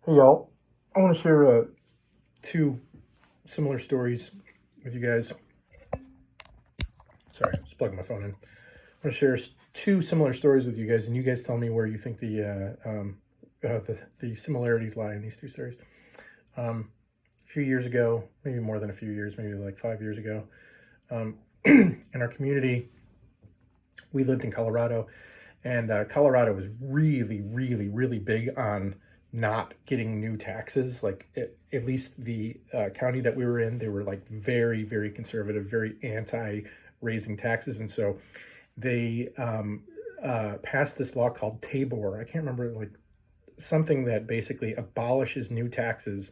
Hey y'all, I want to share two similar stories with you guys. Sorry, just plugging my phone in. I want to share two similar stories with you guys, and you guys tell me where you think the similarities lie in these two stories. A few years ago, maybe more than a few years, maybe like 5 years ago, in our community, we lived in Colorado, and Colorado was really, really, really big on not getting new taxes. Like at least the county that we were in, they were like very, very conservative, very anti raising taxes, and so they passed this law called Tabor. I can't remember, like something that basically abolishes new taxes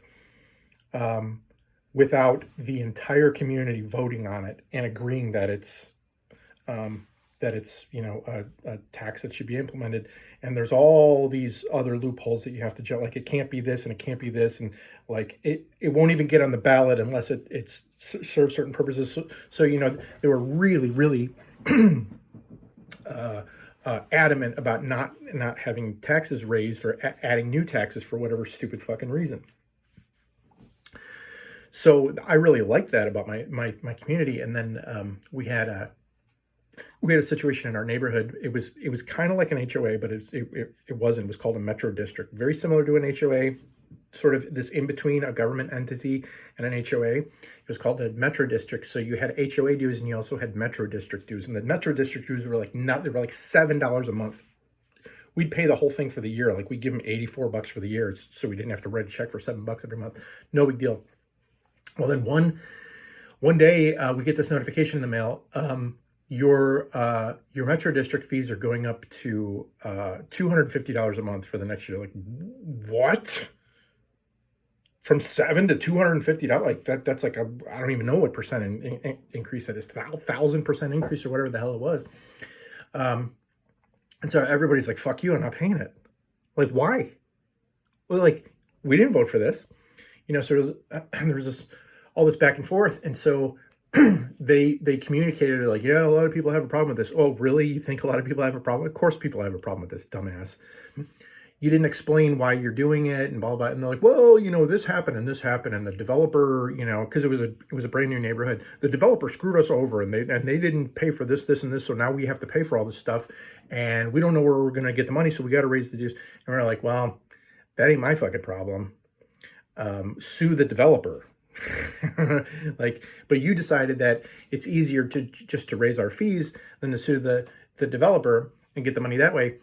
without the entire community voting on it and agreeing that it's a tax that should be implemented. And there's all these other loopholes that you have to jump, like it can't be this and it can't be this, and like it won't even get on the ballot unless it's serves certain purposes. So they were really, really adamant about not having taxes raised or adding new taxes for whatever stupid fucking reason. So I really liked that about my community. And then we had a situation in our neighborhood. It was kind of like an HOA, but it wasn't. It was called a metro district, very similar to an HOA, sort of this in between a government entity and an HOA. It was called a metro district. So you had HOA dues and you also had metro district dues. And the metro district dues were they were like $7 a month. We'd pay the whole thing for the year. Like we'd give them $84 for the year, so we didn't have to write a check for $7 every month. No big deal. Well, then one day we get this notification in the mail. Your metro district fees are going up to $250 a month for the next year. Like, what? From $7 to $250? Like that's like I don't even know what percent increase that is. 1,000% increase or whatever the hell it was. And so everybody's like, "Fuck you! I'm not paying it." Like, why? Well, like we didn't vote for this, So there was this all this back and forth, and so they communicated like, yeah, a lot of people have a problem with this. Oh, really? You think a lot of people have a problem? Of course people have a problem with this, dumbass. You didn't explain why you're doing it and blah, blah, blah. And they're like, well, this happened and this happened. And the developer, because it was a brand new neighborhood, the developer screwed us over and they didn't pay for this, and this. So now we have to pay for all this stuff. And we don't know where we're going to get the money. So we got to raise the dues. And we're like, well, that ain't my fucking problem. Sue the developer. But you decided that it's easier to raise our fees than to sue the developer and get the money that way.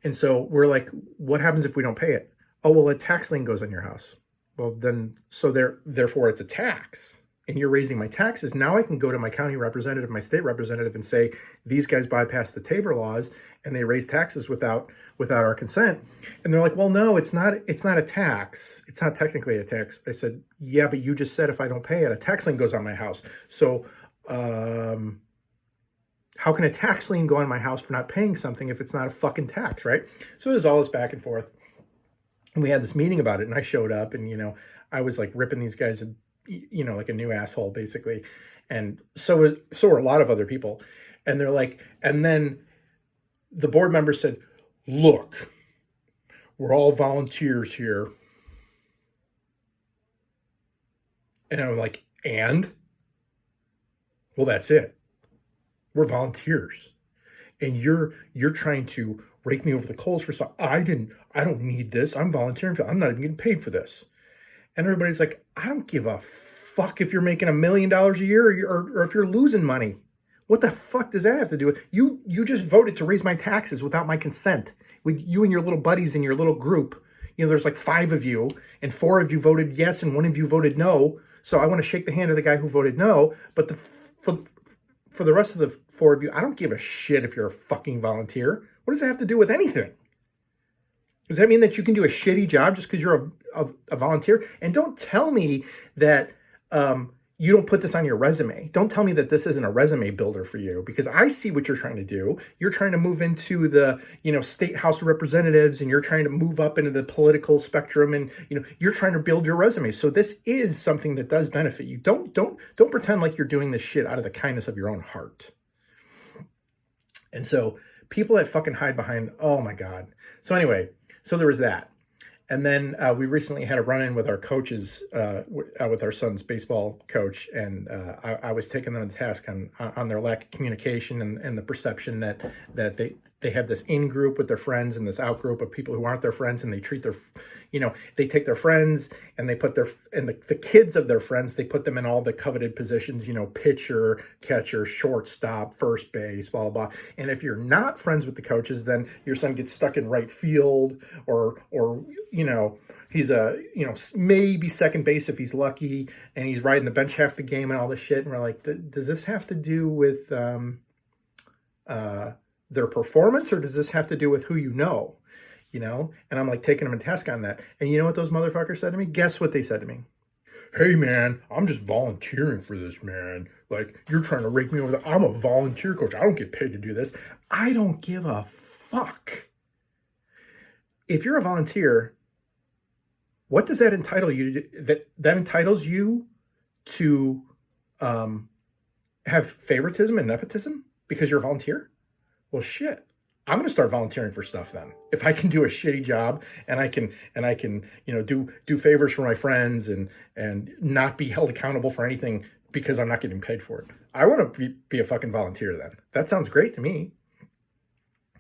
And so we're like, what happens if we don't pay it? Oh, well, a tax lien goes on your house. Well, then, so therefore it's a tax and you're raising my taxes. Now I can go to my county representative, my state representative, and say, these guys bypassed the Tabor laws and they raise taxes without our consent. And they're like, well, no, it's not a tax. It's not technically a tax. I said, yeah, but you just said if I don't pay it, a tax lien goes on my house. So how can a tax lien go on my house for not paying something if it's not a fucking tax, right? So there's all this back and forth. And we had this meeting about it, and I showed up, and, I was like ripping these guys, like a new asshole, basically. And so were a lot of other people. And they're like, and then the board member said, look, we're all volunteers here. And I'm like, and? Well, that's it. We're volunteers. And you're trying to rake me over the coals for something. I don't need this. I'm volunteering I'm not even getting paid for this. And everybody's like, I don't give a fuck if you're making $1 million a year or if you're losing money. What the fuck does that have to do with you? You just voted to raise my taxes without my consent. With you and your little buddies in your little group. There's like 5 of you, and 4 of you voted yes, and 1 of you voted no. So I want to shake the hand of the guy who voted no. But for the rest of the 4 of you, I don't give a shit if you're a fucking volunteer. What does that have to do with anything? Does that mean that you can do a shitty job just because you're a volunteer? And don't tell me that you don't put this on your resume. Don't tell me that this isn't a resume builder for you, because I see what you're trying to do. You're trying to move into the, state house of representatives, and you're trying to move up into the political spectrum, and, you're trying to build your resume. So this is something that does benefit you. Don't pretend like you're doing this shit out of the kindness of your own heart. And so people that fucking hide behind, oh my God. So anyway, so there was that. And then we recently had a run-in with our coaches, with our son's baseball coach, and I was taking them to task on their lack of communication and the perception that they have this in group with their friends and this out group of people who aren't their friends, and they treat their, they take their friends and they put the kids of their friends, they put them in all the coveted positions, pitcher, catcher, shortstop, first base, blah blah blah. And if you're not friends with the coaches, then your son gets stuck in right field, or he's maybe second base if he's lucky, and he's riding the bench half the game and all this shit. And we're like, does this have to do with their performance, or does this have to do with who you know? And I'm like taking them to task on that. And you know what those motherfuckers said to me? Guess what they said to me? Hey man, I'm just volunteering for this, man. Like, you're trying to rake me over I'm a volunteer coach. I don't get paid to do this. I don't give a fuck. If you're a volunteer, what does that entitle you to do? That entitles you to have favoritism and nepotism because you're a volunteer? Well, shit. I'm going to start volunteering for stuff then. If I can do a shitty job and I can do favors for my friends and not be held accountable for anything because I'm not getting paid for it. I want to be a fucking volunteer then. That sounds great to me.